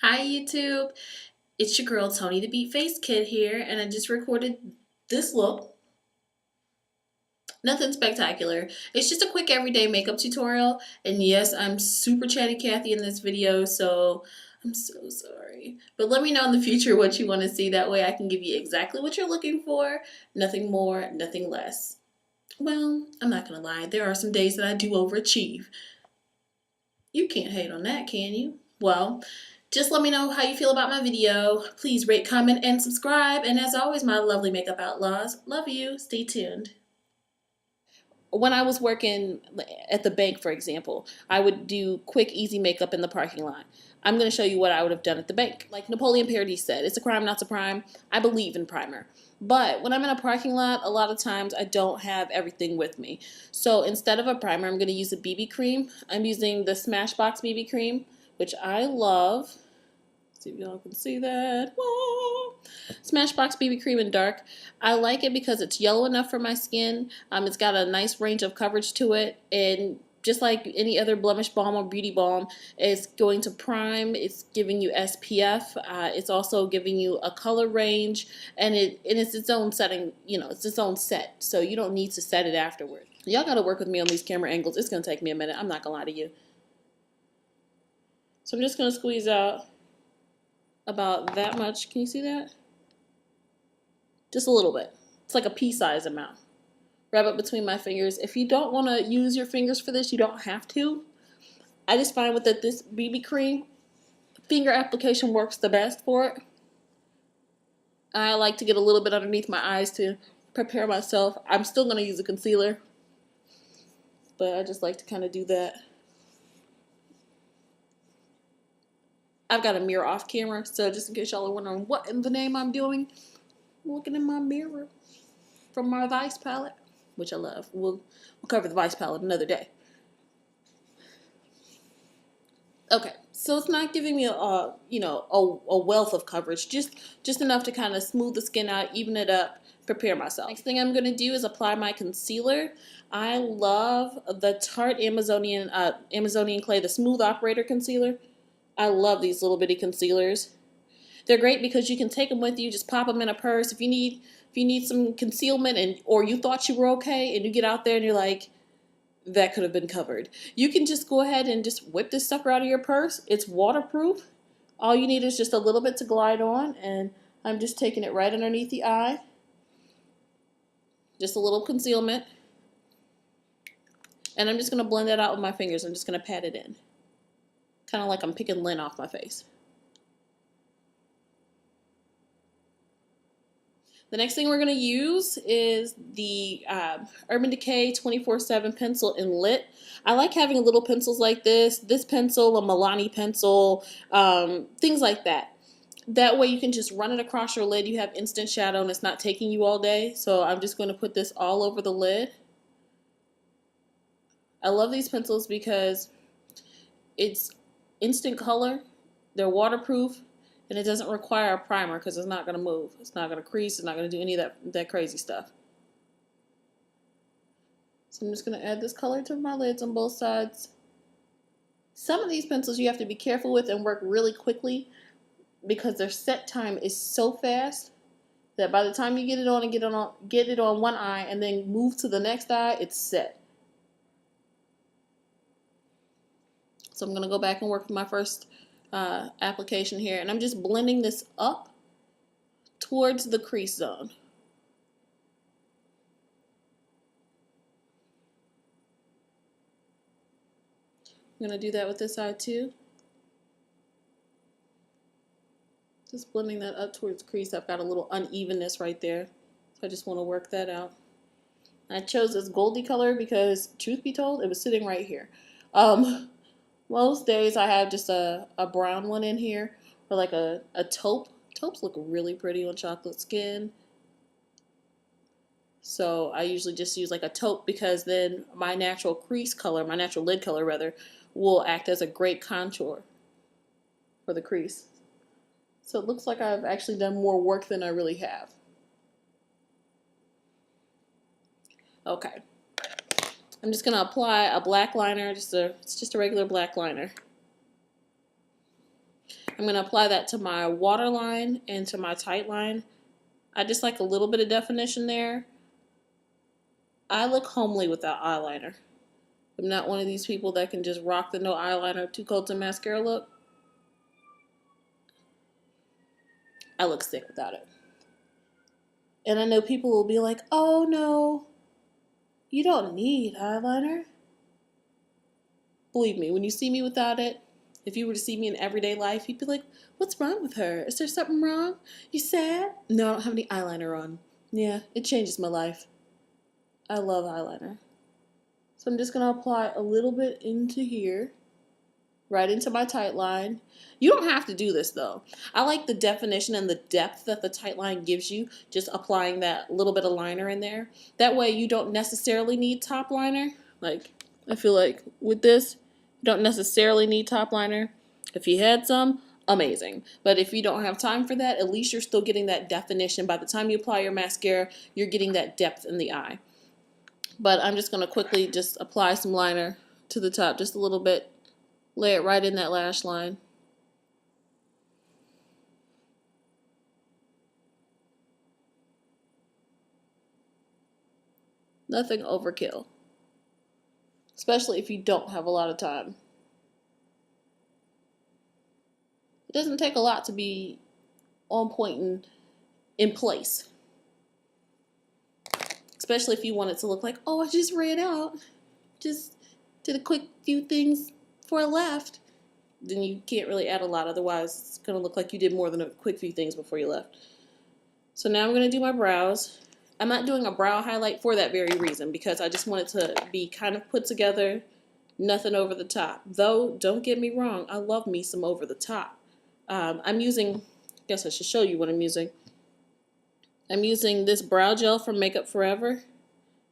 Hi YouTube, it's your girl Tony the Beat Face Kid here, and I just recorded this look. Nothing spectacular. It's just a quick everyday makeup tutorial, and yes, I'm super chatty Cathy in this video, so I'm so sorry. But let me know in the future what you want to see, that way I can give you exactly what you're looking for, nothing more, nothing less. Well, I'm not gonna lie, there are some days that I do overachieve. You can't hate on that, can you? Well, just let me know how you feel about my video. Please rate, comment, and subscribe. And as always, my lovely makeup outlaws, love you. Stay tuned. When I was working at the bank, for example, I would do quick, easy makeup in the parking lot. I'm going to show you what I would have done at the bank. Like Napoleon Paradis said, it's a crime not to prime. I believe in primer. But when I'm in a parking lot, a lot of times I don't have everything with me. So instead of a primer, I'm going to use a BB cream. I'm using the Smashbox BB cream, which I love. See if y'all can see that. Whoa. Smashbox BB cream in dark. I like it because it's yellow enough for my skin. It's got a nice range of coverage to it, and just like any other blemish balm or beauty balm, it's going to prime. It's giving you SPF. It's also giving you a color range, and it's its own setting. You know, it's its own set, so you don't need to set it afterward. Y'all got to work with me on these camera angles. It's gonna take me a minute. I'm not gonna lie to you. So I'm just gonna squeeze out about that much. Can you see that? Just a little bit. It's like a pea-sized amount. Rub it between my fingers. If you don't want to use your fingers for this, you don't have to. I just find with this BB cream, finger application works the best for it. I like to get a little bit underneath my eyes to prepare myself. I'm still going to use a concealer, but I just like to kind of do that. I've got a mirror off camera, so just in case y'all are wondering what in the name I'm doing, I'm looking in my mirror from my Vice palette, which I love. We'll cover the Vice palette another day. Okay, so it's not giving me a wealth of coverage, just enough to kind of smooth the skin out, even it up, prepare myself. Next thing I'm gonna do is apply my concealer. I love the Tarte Amazonian Clay, the Smooth Operator Concealer. I love these little bitty concealers. They're great because you can take them with you, just pop them in a purse. If you need some concealment or you thought you were okay and you get out there and you're like, that could have been covered, you can just go ahead and just whip this sucker out of your purse. It's waterproof. All you need is just a little bit to glide on, and I'm just taking it right underneath the eye. Just a little concealment. And I'm just going to blend that out with my fingers. I'm just going to pat it in. Kind of like I'm picking lint off my face. The next thing we're going to use is the Urban Decay 24/7 pencil in Lit. I like having little pencils like this pencil, a Milani pencil, things like that. That way you can just run it across your lid. You have instant shadow and it's not taking you all day. So I'm just going to put this all over the lid. I love these pencils because it's instant color, they're waterproof, and it doesn't require a primer because it's not going to move. It's not going to crease. It's not going to do any of that crazy stuff. So I'm just going to add this color to my lids on both sides. Some of these pencils you have to be careful with and work really quickly because their set time is so fast that by the time you get it on and get it on one eye and then move to the next eye, it's set. So I'm going to go back and work with my first application here, and I'm just blending this up towards the crease zone. I'm going to do that with this side too. Just blending that up towards the crease. I've got a little unevenness right there, so I just want to work that out. I chose this goldy color because, truth be told, it was sitting right here. Most days I have just a brown one in here, or like a taupe. Taupes look really pretty on chocolate skin. So I usually just use like a taupe because then my natural crease color, my natural lid color rather, will act as a great contour for the crease. So it looks like I've actually done more work than I really have. Okay. I'm just going to apply a black liner, it's just a regular black liner. I'm going to apply that to my waterline and to my tight line. I just like a little bit of definition there. I look homely without eyeliner. I'm not one of these people that can just rock the no eyeliner, 2 coats of mascara look. I look sick without it. And I know people will be like, oh no, you don't need eyeliner. Believe me, when you see me without it, if you were to see me in everyday life, you'd be like, what's wrong with her? Is there something wrong? You sad? No, I don't have any eyeliner on. Yeah, it changes my life. I love eyeliner. So I'm just going to apply a little bit into here, right into my tight line. You don't have to do this though. I like the definition and the depth that the tight line gives you, just applying that little bit of liner in there. That way you don't necessarily need top liner. Like, I feel like with this, you don't necessarily need top liner. If you had some, amazing. But if you don't have time for that, at least you're still getting that definition. By the time you apply your mascara, you're getting that depth in the eye. But I'm just going to quickly just apply some liner to the top, just a little bit. Lay it right in that lash line. Nothing overkill, especially if you don't have a lot of time. It doesn't take a lot to be on point and in place, especially if you want it to look like, oh, I just ran out, just did a quick few things before I left. Then you can't really add a lot, otherwise it's going to look like you did more than a quick few things before you left. So now I'm going to do my brows. I'm not doing a brow highlight for that very reason, because I just want it to be kind of put together, nothing over the top. Though, don't get me wrong, I love me some over the top. I'm using, I guess I should show you what I'm using. I'm using this brow gel from Makeup Forever.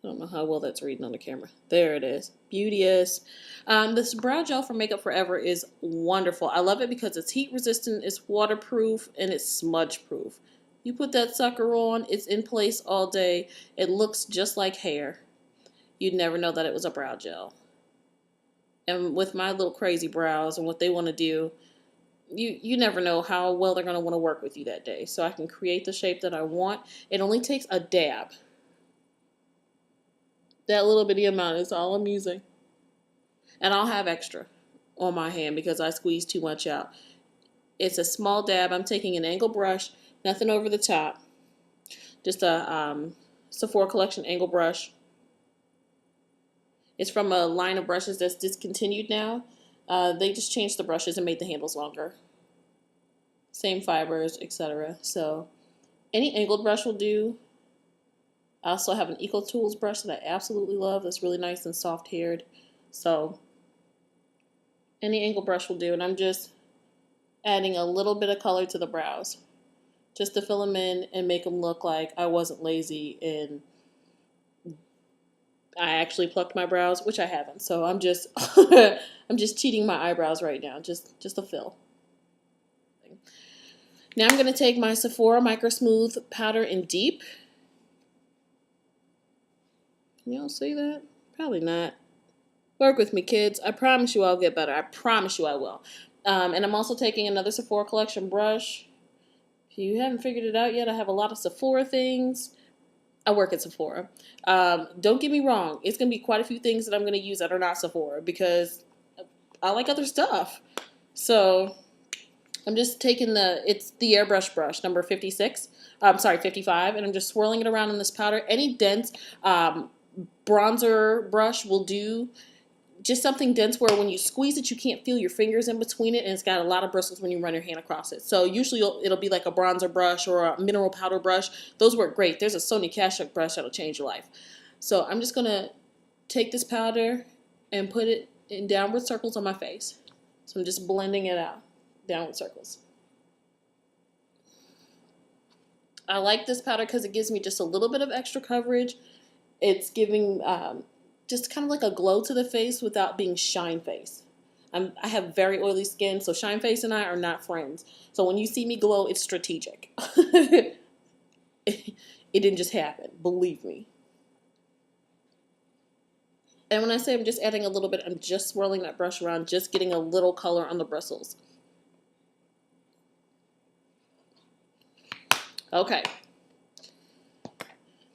I don't know how well that's reading on the camera. There it is. Beauteous. This brow gel from Makeup Forever is wonderful. I love it because it's heat resistant, it's waterproof, and it's smudge proof. You put that sucker on, it's in place all day. It looks just like hair. You'd never know that it was a brow gel. And with my little crazy brows and what they want to do, you never know how well they're going to want to work with you that day. So I can create the shape that I want. It only takes a dab. That little bitty amount is all I'm using. And I'll have extra on my hand because I squeeze too much out. It's a small dab. I'm taking an angle brush, nothing over the top. Just a Sephora Collection angle brush. It's from a line of brushes that's discontinued now. They just changed the brushes and made the handles longer. Same fibers, etc. So any angled brush will do. I also have an Eco Tools brush that I absolutely love. That's really nice and soft haired. So any angle brush will do. And I'm just adding a little bit of color to the brows, just to fill them in and make them look like I wasn't lazy and I actually plucked my brows, which I haven't. So I'm just I'm just cheating my eyebrows right now, just a fill. Now I'm going to take my Sephora Micro Smooth Powder in Deep. Can y'all see that? Probably not. Work with me, kids. I promise you I'll get better. I promise you I will. And I'm also taking another Sephora Collection brush. If you haven't figured it out yet, I have a lot of Sephora things. I work at Sephora. Don't get me wrong. It's going to be quite a few things that I'm going to use that are not Sephora because I like other stuff. So I'm just taking it's the airbrush brush, number 56. I'm sorry, 55. And I'm just swirling it around in this powder. Any dense bronzer brush will do. Just something dense where when you squeeze it, you can't feel your fingers in between it, and it's got a lot of bristles when you run your hand across it. So usually it'll be like a bronzer brush or a mineral powder brush. Those work great. There's a Sony Kashuk brush that'll change your life. So I'm just going to take this powder and put it in downward circles on my face. So I'm just blending it out, downward circles. I like this powder because it gives me just a little bit of extra coverage. It's giving just kind of like a glow to the face without being shine face. I have very oily skin, so shine face and I are not friends. So when you see me glow, it's strategic. It didn't just happen, believe me. And when I say I'm just adding a little bit, I'm just swirling that brush around, just getting a little color on the bristles. Okay.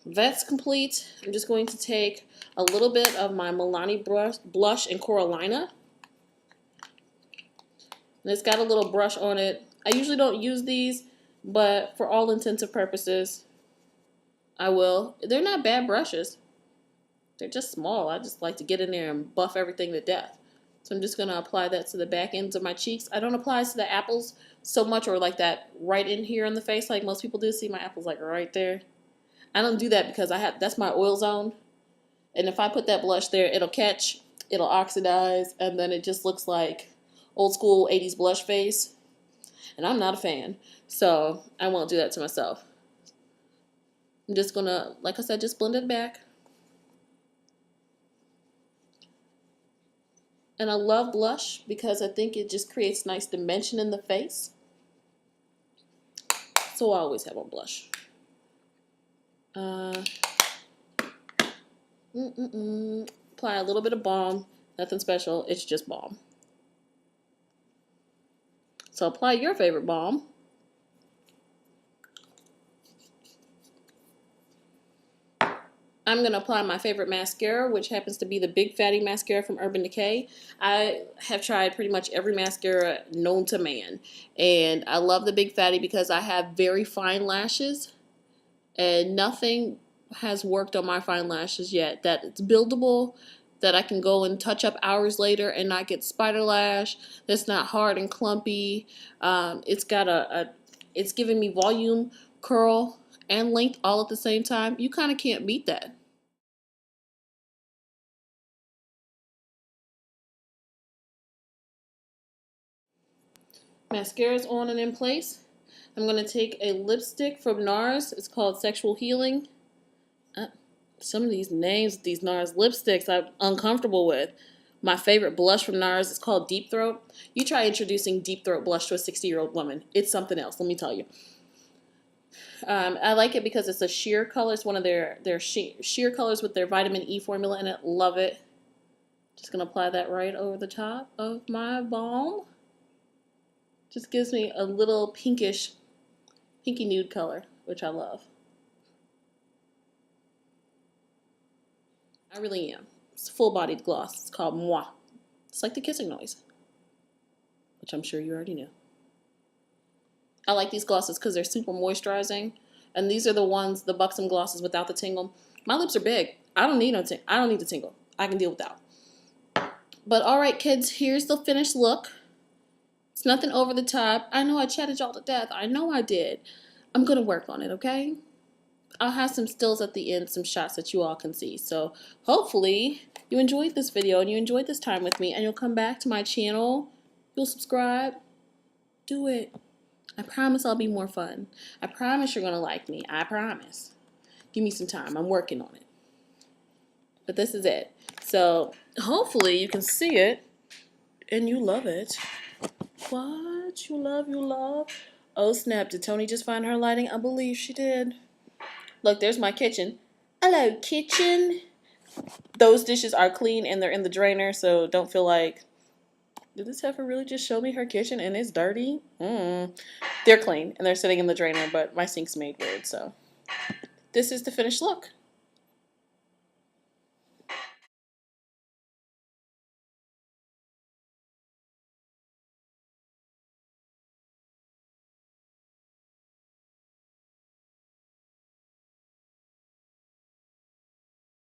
That's complete. I'm just going to take a little bit of my Milani blush in Coralina. And it's got a little brush on it. I usually don't use these, but for all intents and purposes, I will. They're not bad brushes. They're just small. I just like to get in there and buff everything to death. So I'm just going to apply that to the back ends of my cheeks. I don't apply it to the apples so much, or like that right in here on the face like most people do. See, my apple's like right there. I don't do that because that's my oil zone. And if I put that blush there, it'll catch, it'll oxidize, and then it just looks like old school 80s blush face. And I'm not a fan. So I won't do that to myself. I'm just going to, like I said, just blend it back. And I love blush because I think it just creates nice dimension in the face. So I always have on blush. Apply a little bit of balm. Nothing special. It's just balm. So apply your favorite balm. I'm going to apply my favorite mascara, which happens to be the Big Fatty Mascara from Urban Decay. I have tried pretty much every mascara known to man. And I love the Big Fatty because I have very fine lashes. And nothing has worked on my fine lashes yet that it's buildable, that I can go and touch up hours later and not get spider lash, that's not hard and clumpy. It's got it's giving me volume, curl, and length all at the same time. You kind of can't beat that. Mascara's on and in place. I'm going to take a lipstick from NARS. It's called Sexual Healing. Some of these names, these NARS lipsticks, I'm uncomfortable with. My favorite blush from NARS is called Deep Throat. You try introducing Deep Throat blush to a 60-year-old woman. It's something else, let me tell you. I like it because it's a sheer color. It's one of their sheer colors with their vitamin E formula in it. Love it. Just going to apply that right over the top of my balm. Just gives me a little pinky nude color, which I love. I really am. It's a full-bodied gloss. It's called Moi. It's like the kissing noise, which I'm sure you already knew. I like these glosses because they're super moisturizing, and these are the ones, the Buxom glosses without the tingle. My lips are big. I don't need I don't need the tingle. I can deal without. But all right, kids, here's the finished look. It's nothing over the top. I know I chatted y'all to death. I know I did. I'm gonna work on it, okay? I'll have some stills at the end, some shots that you all can see. So hopefully you enjoyed this video and you enjoyed this time with me, and you'll come back to my channel. You'll subscribe. Do it. I promise I'll be more fun. I promise you're going to like me. I promise. Give me some time. I'm working on it. But this is it. So hopefully you can see it and you love it. What? You love? Oh snap, did Tony just find her lighting? I believe she did. Look, there's my kitchen. Hello, kitchen. Those dishes are clean and they're in the drainer, so don't feel like, did this heifer really just show me her kitchen and it's dirty? They're clean and they're sitting in the drainer, but my sink's made weird, so. This is the finished look.